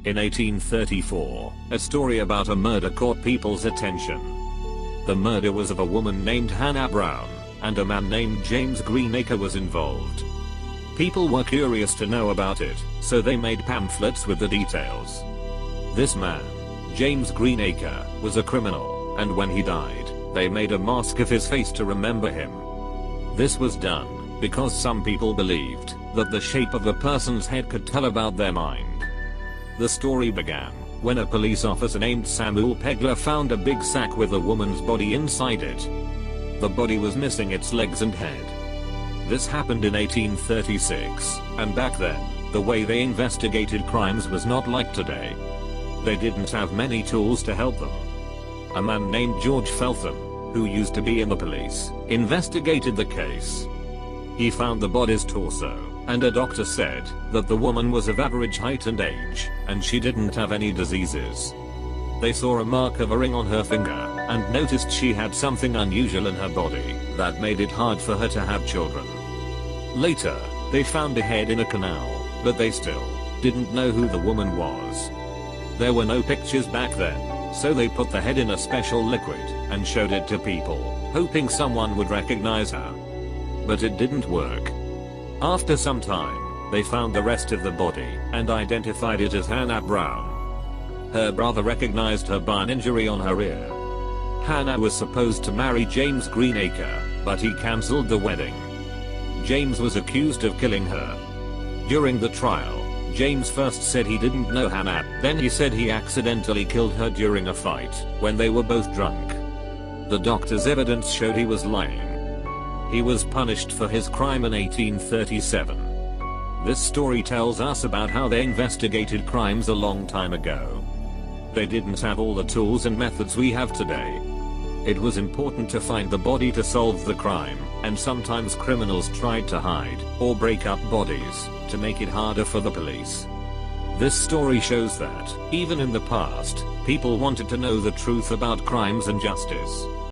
In 1834, a story about a murder caught people's attention. The murder was of a woman named Hannah Brown, and a man named James Greenacre was involved. People were curious to know about it, so they made pamphlets with the details. This man, James Greenacre, was a criminal, and when he died, they made a mask of his face to remember him. This was done because some people believed that the shape of a person's head could tell about their mind. The story began when a police officer named Samuel Pegler found a big sack with a woman's body inside it. The body was missing its legs and head. This happened in 1836, and back then, the way they investigated crimes was not like today. They didn't have many tools to help them. A man named George Feltham, who used to be in the police, investigated the case. He found the body's torso, and a doctor said that the woman was of average height and age, and she didn't have any diseases. They saw a mark of a ring on her finger, and noticed she had something unusual in her body that made it hard for her to have children. Later, they found a head in a canal, but they still didn't know who the woman was. There were no pictures back then, so they put the head in a special liquid and showed it to people, hoping someone would recognize her. But it didn't work. After some time, they found the rest of the body and identified it as Hannah Brown. Her brother recognized her by an injury on her ear. Hannah was supposed to marry James Greenacre, but he cancelled the wedding. James was accused of killing her. During the trial, James first said he didn't know Hannah, then he said he accidentally killed her during a fight, when they were both drunk. The doctor's evidence showed he was lying. He was punished for his crime in 1837. This story tells us about how they investigated crimes a long time ago. They didn't have all the tools and methods we have today. It was important to find the body to solve the crime, and sometimes criminals tried to hide or break up bodies to make it harder for the police. This story shows that, even in the past, people wanted to know the truth about crimes and justice.